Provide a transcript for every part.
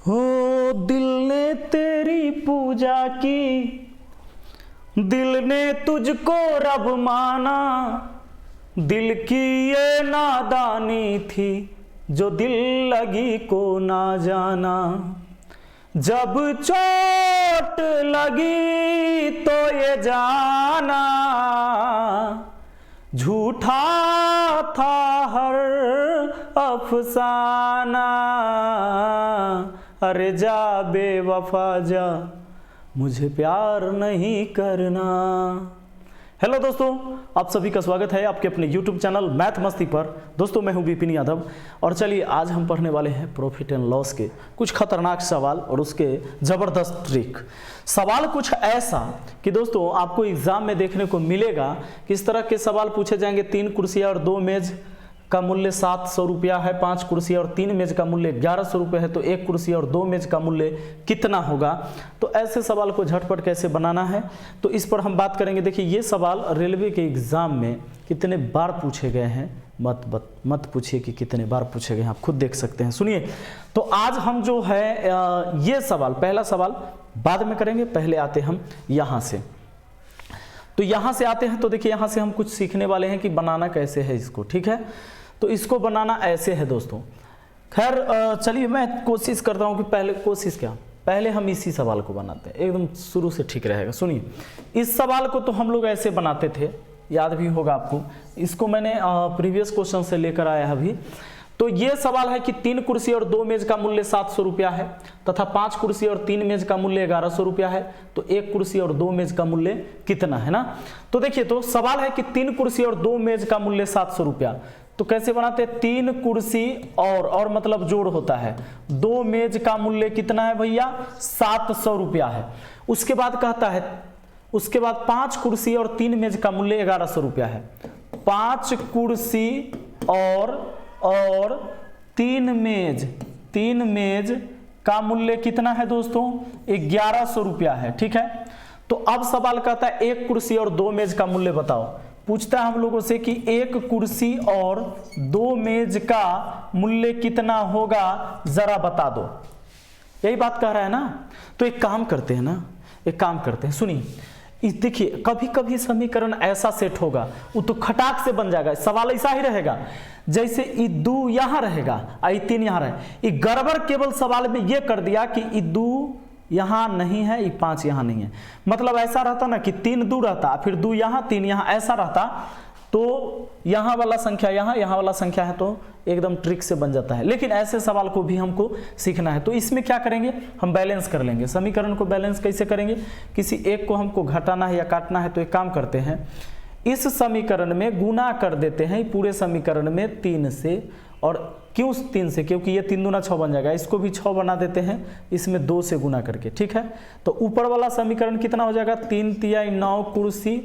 हो दिल ने तेरी पूजा की, दिल ने तुझको रब माना, दिल की ये नादानी थी जो दिल लगी को ना जाना। जब चोट लगी तो ये जाना झूठा था हर अफसाना। अरे जा बेवफा जा, मुझे प्यार नहीं करना। हेलो दोस्तों, आप सभी का स्वागत है आपके अपने YouTube चैनल मैथ मस्ती पर। दोस्तों मैं हूं विपिन यादव और चलिए आज हम पढ़ने वाले हैं प्रॉफिट एंड लॉस के कुछ खतरनाक सवाल और उसके ज़बरदस्त ट्रिक। सवाल कुछ ऐसा कि दोस्तों आपको एग्जाम में देखने को मिलेगा कि इस तरह के सवाल पूछे जाएंगे। 3 कुर्सियाँ और 2 मेज का मूल्य 700 रुपया है, 5 कुर्सी और 3 मेज का मूल्य 1100 रुपये है, तो 1 कुर्सी और 2 मेज का मूल्य कितना होगा। तो ऐसे सवाल को झटपट कैसे बनाना है तो इस पर हम बात करेंगे। देखिए ये सवाल रेलवे के एग्जाम में कितने बार पूछे गए हैं, मत पूछिए कि कितने बार पूछे गए हैं, आप खुद देख सकते हैं। सुनिए, तो आज हम जो है ये सवाल, पहला सवाल बाद में करेंगे, पहले आते हम यहाँ से। तो यहाँ से आते हैं तो देखिए यहाँ से हम कुछ सीखने वाले हैं कि बनाना कैसे है इसको, ठीक है। तो इसको बनाना ऐसे है दोस्तों। खैर चलिए मैं कोशिश करता हूँ कि पहले हम इसी सवाल को बनाते हैं, एकदम शुरू से ठीक रहेगा। सुनिए, इस सवाल को तो हम लोग ऐसे बनाते थे, याद भी होगा आपको। इसको मैंने प्रीवियस क्वेश्चन से लेकर आया है अभी। तो ये सवाल है कि 3 कुर्सी और 2 मेज का मूल्य 700 रुपया है तथा 5 कुर्सी और 3 मेज का मूल्य 1100 रुपया है, तो 1 कुर्सी और 2 मेज का मूल्य कितना है ना। तो देखिए, तो सवाल है कि 3 कुर्सी और 2 मेज का मूल्य 700 रुपया। तो कैसे बनाते हैं, 3 कुर्सी और मतलब जोड़ होता है, 2 मेज का मूल्य कितना है भैया, 700 रुपया है। उसके बाद कहता है, उसके बाद 5 कुर्सी और 3 मेज का मूल्य 1100 रुपया है। 5 कुर्सी और 3 मेज का मूल्य कितना है दोस्तों, 1100 रुपया है, ठीक है। तो अब सवाल कहता है 1 कुर्सी और 2 मेज का मूल्य बताओ। पूछता है हम लोगों से कि 1 कुर्सी और 2 मेज का मूल्य कितना होगा, जरा बता दो। यही बात कह रहा है ना। तो एक काम करते हैं, सुनिए, देखिए कभी कभी समीकरण ऐसा सेट होगा, वो तो खटाक से बन जाएगा। सवाल ऐसा ही रहेगा जैसे ई 2 यहां रहेगा, आई 3 यहां रहे। ये गड़बड़ केवल सवाल में ये कर दिया कि ई 2 यहां नहीं है, ई 5 यहां नहीं है। मतलब ऐसा रहता ना कि 3 2 रहता, फिर 2 यहां 3 यहां, ऐसा रहता तो यहाँ वाला संख्या यहाँ वाला संख्या है, तो एकदम ट्रिक से बन जाता है। लेकिन ऐसे सवाल को भी हमको सीखना है। तो इसमें क्या करेंगे, हम बैलेंस कर लेंगे। समीकरण को बैलेंस कैसे करेंगे, किसी एक को हमको घटाना है या काटना है, तो एक काम करते हैं, इस समीकरण में गुना कर देते हैं पूरे समीकरण में 3 से। और क्यों 3 से, क्योंकि ये 3 दूना 6 बन जाएगा, इसको भी 6 बना देते हैं, इसमें 2 से गुना करके, ठीक है। तो ऊपर वाला समीकरण कितना हो जाएगा, 3 तिहाई 9 कुर्सी।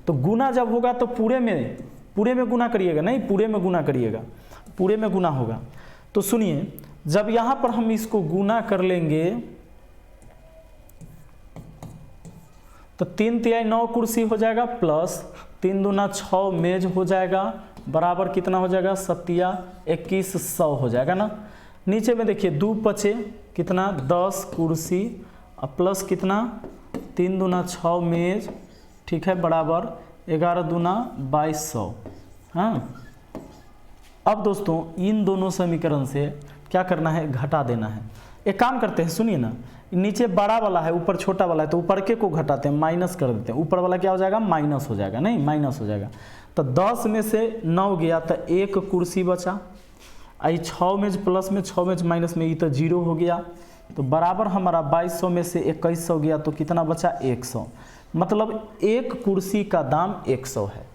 तो गुना जब होगा तो पूरे में गुना करिएगा, नहीं पूरे में गुना करिएगा, पूरे में गुना होगा। तो सुनिए, जब यहां पर हम इसको गुना कर लेंगे तो 3 तिहाई 9 कुर्सी हो जाएगा, प्लस 3 दूना 6 मेज हो जाएगा, बराबर कितना हो जाएगा, 2100 हो जाएगा ना। नीचे में देखिए 2 पचे कितना, 10 कुर्सी प्लस कितना, 3 दूना 6 मेज, ठीक है, बराबर 11 दूना 2200। हाँ, अब दोस्तों इन दोनों समीकरण से क्या करना है, घटा देना है। एक काम करते हैं, सुनिए ना, नीचे बड़ा वाला है, ऊपर छोटा वाला है, तो ऊपर के को घटाते हैं, माइनस कर देते हैं। ऊपर वाला क्या हो जाएगा, माइनस हो जाएगा, नहीं माइनस हो जाएगा। तो 10 में से 9 गया तो 1 कुर्सी बचा, आई 6 मेज प्लस में 6 मेज माइनस में, ये तो 0 हो गया। तो बराबर हमारा 2200 में से 2100 गया, तो कितना बचा, 100। मतलब 1 कुर्सी का दाम 100 है।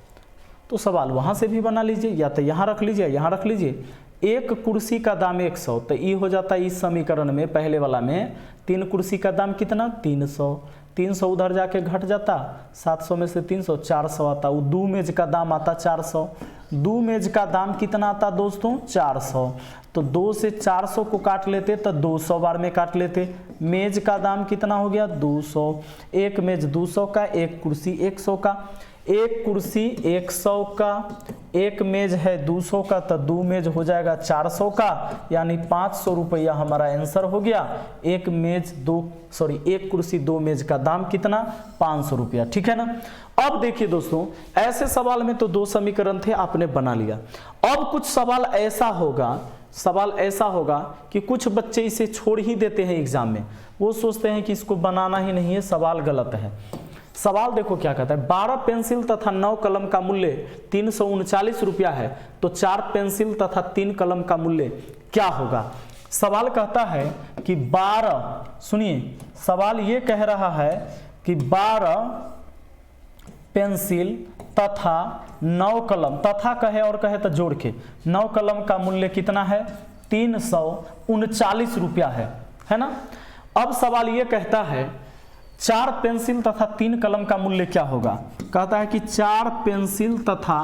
तो सवाल वहाँ से भी बना लीजिए, या तो यहाँ रख लीजिए, यहाँ रख लीजिए। 1 कुर्सी का दाम 100, तो ये हो जाता है इस समीकरण में, पहले वाला में 3 कुर्सी का दाम कितना, 300। 300 उधर जाके घट जाता, 700 में से 300 400 आता। वो 2 मेज का दाम आता 400। 2 मेज का दाम कितना आता दोस्तों, 400। तो 2 से 400 को काट लेते तो 200 बार में काट लेते। मेज का दाम कितना हो गया, 200। 1 मेज 200 का, 1 कुर्सी 100 का। एक कुर्सी 100 का, एक मेज है 200 का, तो 2 मेज हो जाएगा 400 का, यानी 500 रुपया हमारा आंसर हो गया। एक कुर्सी 2 मेज का दाम कितना? 500 रुपया। ठीक है ना। अब देखिए दोस्तों, ऐसे सवाल में तो 2 समीकरण थे, आपने बना लिया। अब कुछ सवाल ऐसा होगा कि कुछ बच्चे इसे छोड़ ही देते हैं एग्जाम में, वो सोचते हैं कि इसको बनाना ही नहीं है, सवाल गलत है। सवाल देखो क्या कहता है, 12 पेंसिल तथा 9 कलम का मूल्य 339 रुपया है, तो 4 पेंसिल तथा 3 कलम का मूल्य क्या होगा? सवाल कहता है कि 12, सुनिए सवाल ये कह रहा है कि 12 पेंसिल तथा 9 कलम, तथा कहे और कहे तो जोड़ के, 9 कलम का मूल्य कितना है? 339 रुपया है ना। अब सवाल ये कहता है 4 पेंसिल तथा 3 कलम का मूल्य क्या होगा? कहता है कि 4 पेंसिल तथा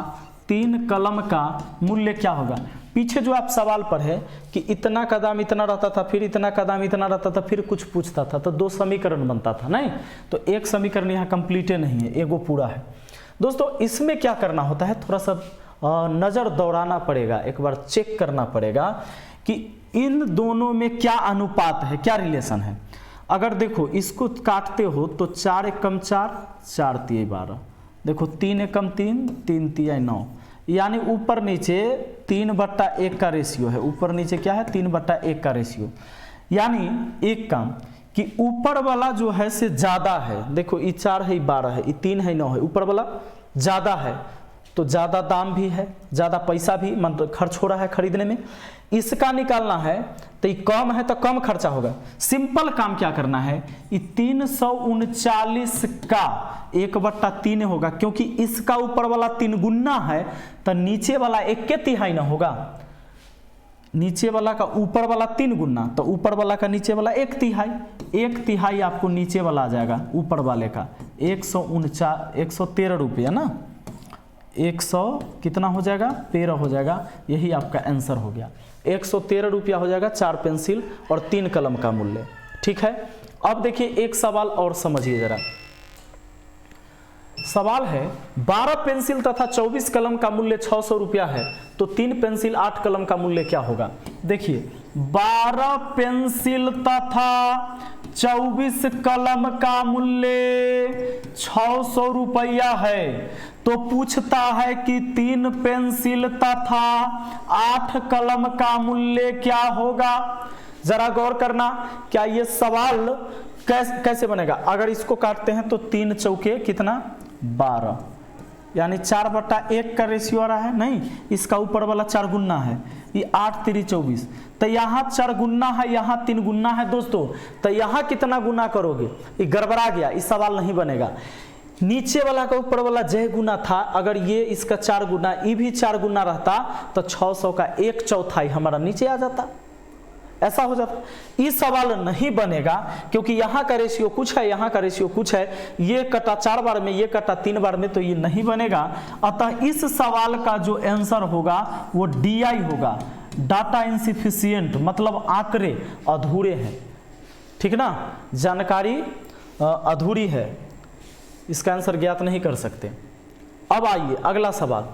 3 कलम का मूल्य क्या होगा? पीछे जो आप सवाल पढ़े कि इतना का दाम इतना रहता था, फिर इतना का दाम इतना रहता था, फिर कुछ पूछता था, तो 2 समीकरण बनता था, नहीं तो एक समीकरण यहाँ कंप्लीटे नहीं है, एगो पूरा है। दोस्तों इसमें क्या करना होता है, थोड़ा सा नज़र दौड़ाना पड़ेगा, एक बार चेक करना पड़ेगा कि इन दोनों में क्या अनुपात है, क्या रिलेशन है। अगर देखो इसको काटते हो तो 4 एकम 4, 4 तिया 12, देखो 3 एकम 3, 3 तिया 9, यानी ऊपर नीचे 3/1 का रेशियो है। ऊपर नीचे क्या है? 3/1 का रेशियो। यानी एक काम कि ऊपर वाला जो है से ज़्यादा है, देखो ये 4 है, 12 है, ये 3 है, 9 है, ऊपर वाला ज़्यादा है तो ज़्यादा दाम भी है, ज़्यादा पैसा भी मतलब खर्च हो रहा है खरीदने में। इसका निकालना है तो ये कम है तो कम खर्चा होगा। सिंपल काम क्या करना है, ये 339 का 1/3 होगा, क्योंकि इसका ऊपर वाला 3 गुना है तो नीचे वाला 1/3 ना होगा। नीचे वाला का ऊपर वाला 3 गुना, तो ऊपर वाला का नीचे वाला 1/3 आपको नीचे वाला आ जाएगा ऊपर वाले का 113 रुपया ना, 100 कितना हो जाएगा? 13 हो जाएगा। यही आपका आंसर हो गया, 113 रुपया हो जाएगा 4 पेंसिल और 3 कलम का मूल्य। ठीक है। अब देखिए एक सवाल और समझिए जरा। सवाल है 12 पेंसिल तथा 24 कलम का मूल्य 600 रुपया है, तो 3 पेंसिल 8 कलम का मूल्य क्या होगा? देखिए 12 पेंसिल तथा 24 कलम का मूल्य 600 रुपया है, तो पूछता है कि 3 पेंसिल तथा 8 कलम का मूल्य क्या होगा? जरा गौर करना, क्या ये सवाल कैसे बनेगा? अगर इसको काटते हैं तो 3 चौके कितना? 12, यानी 4/1 का रेशियो आ रहा है, नहीं इसका ऊपर वाला 4 गुना है, ये 8 3 24, तो यहाँ 4 गुना है, यहाँ 3 गुना है दोस्तों, तो यहाँ कितना गुना करोगे? ये गड़बड़ा गया, इस सवाल नहीं बनेगा। नीचे वाला का ऊपर वाला जय गुना था, अगर ये इसका 4 गुना, ये भी 4 गुना रहता तो 600 का 1/4 हमारा नीचे आ जाता, ऐसा हो जाता। ये सवाल नहीं बनेगा क्योंकि यहाँ का रेशियो कुछ है, यहाँ का रेशियो कुछ है, ये कटा 4 बार में, ये कटा 3 बार में, तो ये नहीं बनेगा। अतः इस सवाल का जो आंसर होगा वो DI होगा, डाटा इनसफिशिएंट, मतलब आंकड़े अधूरे हैं। ठीक ना, जानकारी अधूरी है, इसका आंसर ज्ञात नहीं कर सकते। अब आइए अगला सवाल,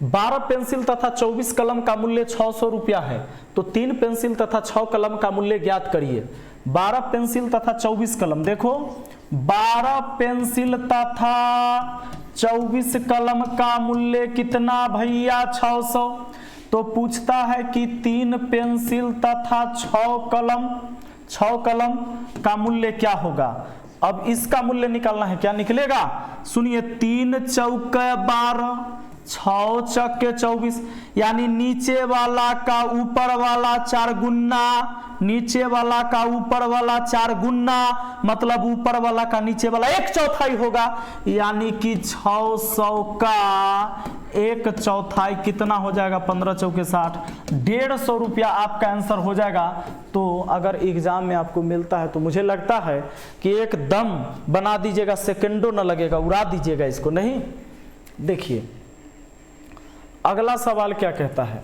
12 पेंसिल तथा 24 कलम का मूल्य 600 रुपया है, तो 3 पेंसिल तथा 6 कलम का मूल्य ज्ञात करिए। 12 पेंसिल तथा 24 कलम, देखो 12 पेंसिल तथा 24 कलम का मूल्य कितना भैया? 600। तो पूछता है कि 3 पेंसिल तथा 6 कलम का मूल्य क्या होगा? अब इसका मूल्य निकालना है, क्या निकलेगा? सुनिए, 3 चौके 12, 6 चौके 24, यानी नीचे वाला का ऊपर वाला 4 गुना, नीचे वाला का ऊपर वाला 4 गुना, मतलब ऊपर वाला का नीचे वाला 1/4 होगा, यानी कि 600 का 1/4 कितना हो जाएगा? 15 चौके 60, 150 रुपया आपका आंसर हो जाएगा। तो अगर एग्जाम में आपको मिलता है तो मुझे लगता है कि एकदम बना दीजिएगा, सेकंडों न लगेगा, उड़ा दीजिएगा इसको। नहीं, देखिए अगला सवाल क्या कहता है,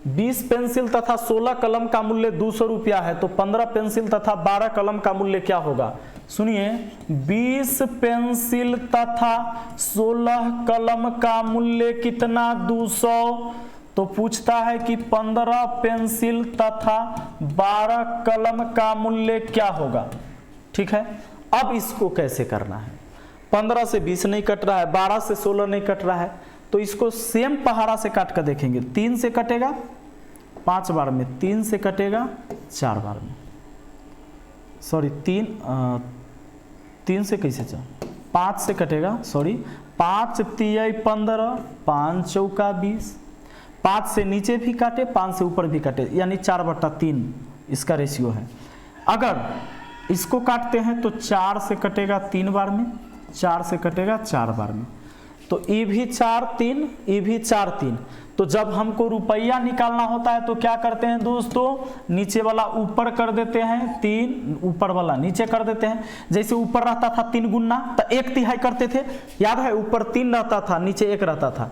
20 पेंसिल तथा 16 कलम का मूल्य 200 रुपया है, तो 15 पेंसिल तथा 12 कलम का मूल्य क्या होगा? सुनिए, 20 पेंसिल तथा 16 कलम का मूल्य कितना? 200। तो पूछता है कि 15 पेंसिल तथा 12 कलम का मूल्य क्या होगा। ठीक है, अब इसको कैसे करना है? 15 से 20 नहीं कट रहा है, 12 से 16 नहीं कट रहा है, तो इसको सेम पहाड़ा से काट कर देखेंगे। 3 से कटेगा 5 बार में, 3 से कटेगा 4 बार में, सॉरी 3 से कैसे चल, 5 से कटेगा, सॉरी 5 तिया 15, 5 चौका 20, 5 से नीचे भी काटे, 5 से ऊपर भी काटे, यानी 4/3 इसका रेशियो है। अगर इसको काटते हैं तो 4 से कटेगा 3 बार में, 4 से कटेगा 4 बार में, तो ये भी 4 3, ये भी 4 3। तो जब हमको रुपया निकालना होता है तो क्या करते हैं दोस्तों? नीचे वाला ऊपर कर देते हैं 3, ऊपर वाला नीचे कर देते हैं। जैसे ऊपर रहता था 3 गुना तो 1/3 करते थे, याद है? ऊपर 3 रहता था, नीचे 1 रहता था,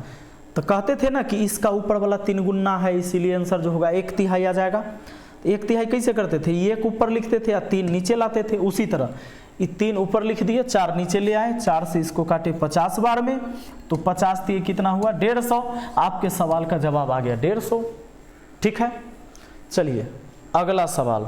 तो कहते थे ना कि इसका ऊपर वाला 3 गुना है, इसीलिए आंसर जो होगा 1/3 आ जाएगा। 1/3 कैसे करते थे? 1 ऊपर लिखते थे या 3 नीचे लाते थे। उसी तरह ये 3 ऊपर लिख दिए, 4 नीचे ले आए, 4 से इसको काटे 50 बार में, तो 50 दिए कितना हुआ? 150। आपके सवाल का जवाब आ गया 150। ठीक है, चलिए अगला सवाल।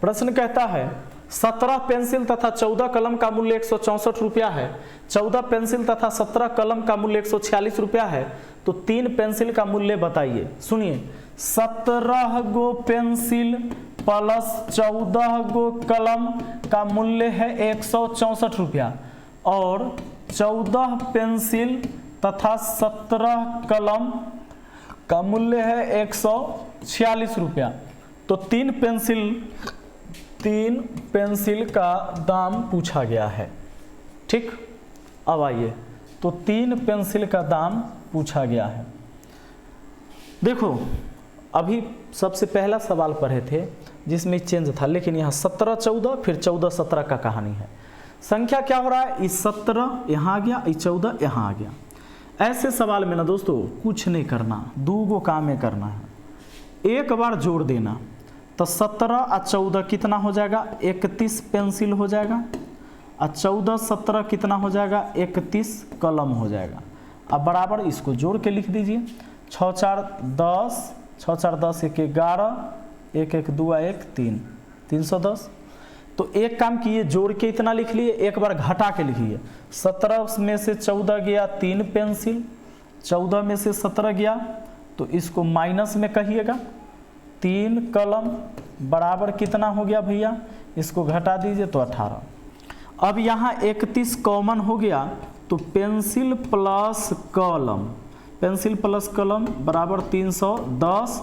प्रश्न कहता है 17 पेंसिल तथा 14 कलम का मूल्य 164 रुपया है, 14 पेंसिल तथा 17 कलम का मूल्य 146 रुपया है, तो 3 पेंसिल का मूल्य बताइए। सुनिए, 17 गो पेंसिल प्लस 14 गो कलम का मूल्य है 164 रुपया, और 14 पेंसिल तथा 17 कलम का मूल्य है 146 रुपया। तो 3 पेंसिल का दाम पूछा गया है। ठीक, अब आइए, तो 3 पेंसिल का दाम पूछा गया है। देखो, अभी सबसे पहला सवाल पढ़े थे जिसमें चेंज था, लेकिन यहाँ 17 14 फिर 14 17 का कहानी है। संख्या क्या हो रहा है? इस 17 यहाँ आ गया, इस 14 यहाँ आ गया। ऐसे सवाल में ना दोस्तों कुछ नहीं करना, 2 गो काम में करना है। एक बार जोड़ देना, तो 17 और 14 कितना हो जाएगा? 31 पेंसिल हो जाएगा, और 14 17 कितना हो जाएगा? 31 कलम हो जाएगा। अब बराबर इसको जोड़ के लिख दीजिए, 6 4 10, 6 4 10, 1 11, 1 1 2 1 3, 310। तो एक काम किए, जोड़ के इतना लिख लिए, एक बार घटा के लिखिए। 17 में से 14 गया 3 पेंसिल, 14 में से 17 गया, तो इसको माइनस में कहिएगा, 3 कलम बराबर कितना हो गया भैया? इसको घटा दीजिए तो 18। अब यहाँ 31 कॉमन हो गया, तो पेंसिल प्लस कलम, पेंसिल प्लस कलम बराबर 310।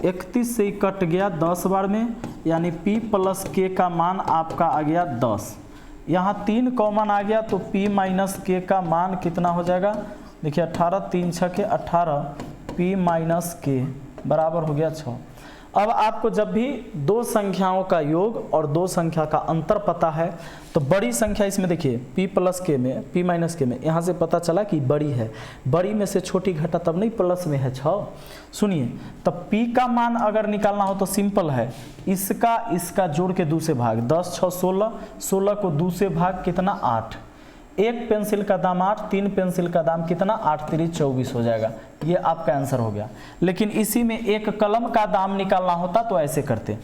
31 से ही कट गया 10 बार में, यानी P प्लस K का मान आपका आ गया 10। यहाँ 3 कॉमन आ गया, तो P माइनस K का मान कितना हो जाएगा? देखिए 18, 3 6 के 18, P माइनस K बराबर हो गया 6। अब आपको जब भी 2 संख्याओं का योग और 2 संख्या का अंतर पता है, तो बड़ी संख्या इसमें देखिए P प्लस K में, P माइनस K में, यहाँ से पता चला कि बड़ी है, बड़ी में से छोटी घटा तब नहीं प्लस में है 6। सुनिए, तब P का मान अगर निकालना हो तो सिंपल है, इसका जोड़ के 2 से भाग, 10 6 16, 16 को 2 से भाग कितना? 8। 1 पेंसिल का दाम 8, 3 पेंसिल का दाम कितना? 8 3 24 हो जाएगा। ये आपका आंसर हो गया। लेकिन इसी में 1 कलम का दाम निकालना होता तो ऐसे करते,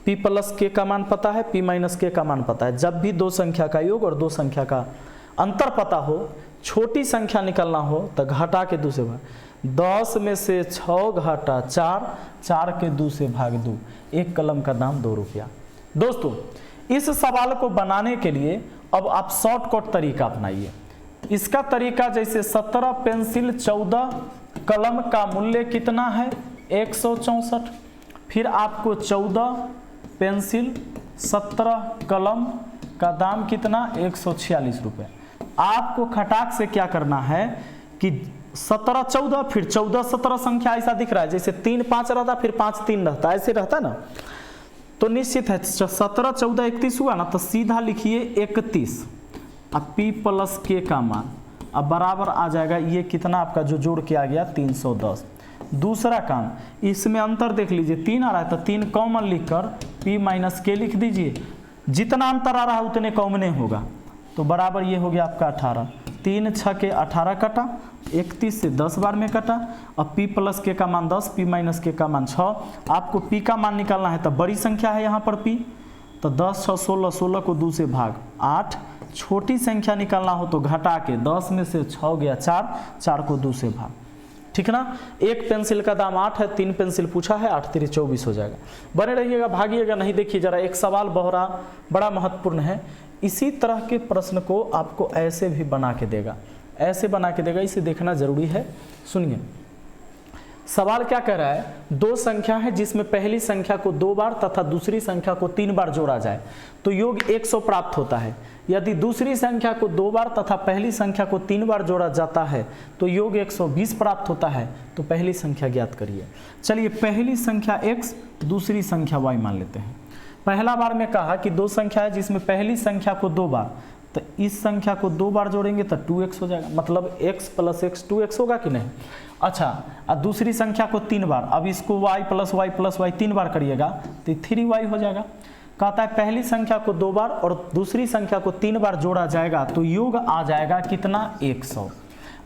P प्लस K का मान पता है, P माइनस K का मान पता है। जब भी 2 संख्या का योग और 2 संख्या का अंतर पता हो, छोटी संख्या निकालना हो, तो घटा के 2 से भाग। 10 में से 6 घटा 4, 4 के 2 से भाग 2, 1 कलम का दाम 2 रुपया। दोस्तों, इस सवाल को बनाने के लिए अब आप शॉर्टकट तरीका अपनाइए। इसका तरीका जैसे 17 पेंसिल 14 कलम का मूल्य कितना है? 164। फिर आपको 14 पेंसिल 17 कलम का दाम कितना? 146 रुपये। आपको खटाक से क्या करना है कि 17 14 फिर 14 17 संख्या ऐसा दिख रहा है, जैसे 3 5 रहता फिर 5 3 रहता, ऐसे रहता ना, तो निश्चित है 17 14 31 हुआ ना, तो सीधा लिखिए 31 और P प्लस K का मान, अब बराबर आ जाएगा ये कितना आपका जो जोड़ के आ गया 310। दूसरा काम, इसमें अंतर देख लीजिए 3 आ रहा है तो 3 कॉमन लिखकर p माइनस के लिख दीजिए, जितना अंतर आ रहा है उतने कॉमने होगा, तो बराबर ये हो गया आपका 18। 3 6 के 18 कटा, 31 से 10 बार में कटा। अब p प्लस के का मान 10, p माइनस के का मान 6। आपको p का मान निकालना है तो बड़ी संख्या है यहाँ पर p, तो 10 6 16, 16 को 2 से भाग 8। छोटी संख्या निकालना हो तो घटा के 10 में से 6 गया 4, 4 को 2 से भाग, ठीक ना। एक पेंसिल का दाम 8 है, 3 पेंसिल पूछा है, 8 3 24 हो जाएगा। बने रहिएगा, भागिएगा नहीं। देखिए जरा एक सवाल बड़ा महत्वपूर्ण है। इसी तरह के प्रश्न को आपको ऐसे भी बना के देगा, ऐसे बना के देगा, इसे देखना जरूरी है। सुनिए सवाल क्या कह रहा है, दो संख्या है जिसमें पहली संख्या को 2 बार तथा दूसरी संख्या को 3 बार जोड़ा जाए तो योग 100 प्राप्त होता है। यदि दूसरी संख्या को 2 बार तथा पहली संख्या को 3 बार जोड़ा जाता है तो योग 120 प्राप्त होता है। तो पहली संख्या ज्ञात करिए। चलिए पहली संख्या x, दूसरी संख्या y मान लेते हैं। पहला बार में कहा कि दो संख्या है जिसमें पहली संख्या को 2 बार, तो इस संख्या को 2 बार जोड़ेंगे तो 2x हो जाएगा, मतलब x प्लस x 2x होगा कि नहीं। अच्छा, और दूसरी संख्या को 3 बार, अब इसको y प्लस y 3 बार करिएगा तो 3y हो जाएगा। कहता है पहली संख्या को 2 बार और दूसरी संख्या को 3 बार जोड़ा जाएगा तो योग आ जाएगा कितना 100।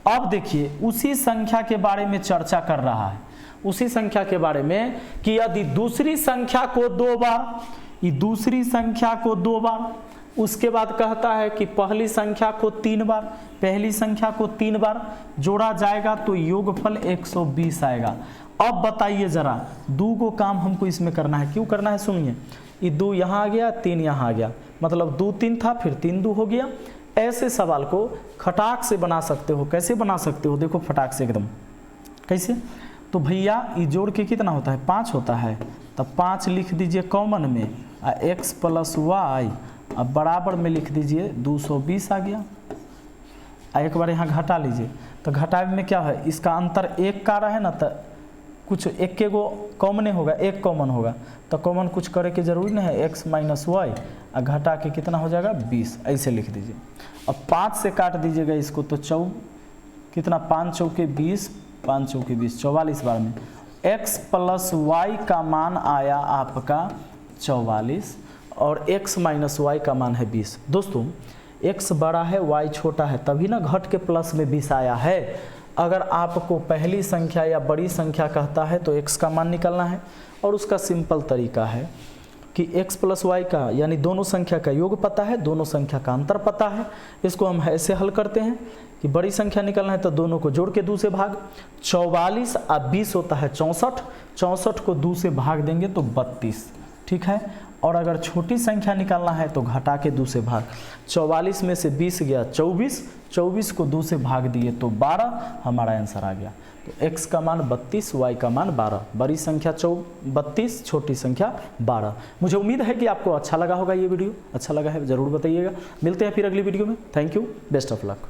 अब देखिए उसी संख्या के बारे में चर्चा कर रहा है, उसी संख्या के बारे में कि यदि दूसरी संख्या को 2 बार, ये दूसरी संख्या को 2 बार, उसके बाद कहता है कि पहली संख्या को 3 बार, पहली संख्या को 3 बार जोड़ा जाएगा तो योगफल 120 आएगा। अब बताइए जरा, दो को काम हमको इसमें करना है, क्यों करना है सुनिए। ये 2 यहाँ आ गया, 3 यहाँ आ गया, मतलब 2 3 था, फिर 3 2 हो गया। ऐसे सवाल को खटाक से बना सकते हो। कैसे बना सकते हो, देखो फटाक से एकदम। कैसे, तो भैया ये जोड़ के कितना होता है 5 होता है, तब 5 लिख दीजिए कॉमन में, x प्लस वाई, अब बराबर में लिख दीजिए 220 आ गया। एक बार यहाँ घटा लीजिए, तो घटावे में क्या है, इसका अंतर 1 का रहा है ना, तो कुछ एक के गो कॉमन होगा, एक कॉमन होगा, तो कॉमन कुछ करे की जरूरी नहीं है, x माइनस वाई, और घटा के कितना हो जाएगा 20, ऐसे लिख दीजिए। अब 5 से काट दीजिएगा इसको तो कितना 5 चौके 20, 5 चौके 20, 44 बार में x प्लस वाई का मान आया आपका 44 और x माइनस वाई का मान है 20। दोस्तों x बड़ा है y छोटा है, तभी ना घट के प्लस में 20 आया है। अगर आपको पहली संख्या या बड़ी संख्या कहता है तो x का मान निकालना है, और उसका सिंपल तरीका है कि x प्लस वाई का यानी दोनों संख्या का योग पता है, दोनों संख्या का अंतर पता है। इसको हम ऐसे हल करते हैं कि बड़ी संख्या निकालना है तो दोनों को जोड़ के 2 से भाग, 44 और 20 होता है 64, 64 को 2 से भाग देंगे तो 32, ठीक है। और अगर छोटी संख्या निकालना है तो घटा के 2 से भाग, 44 में से 20 गया 24, 24 को 2 से भाग दिए तो 12, हमारा आंसर आ गया। तो x का मान 32, y का मान 12, बड़ी संख्या 32, छोटी संख्या 12। मुझे उम्मीद है कि आपको अच्छा लगा होगा ये वीडियो। अच्छा लगा है ज़रूर बताइएगा। मिलते हैं फिर अगली वीडियो में। Thank you, best of luck.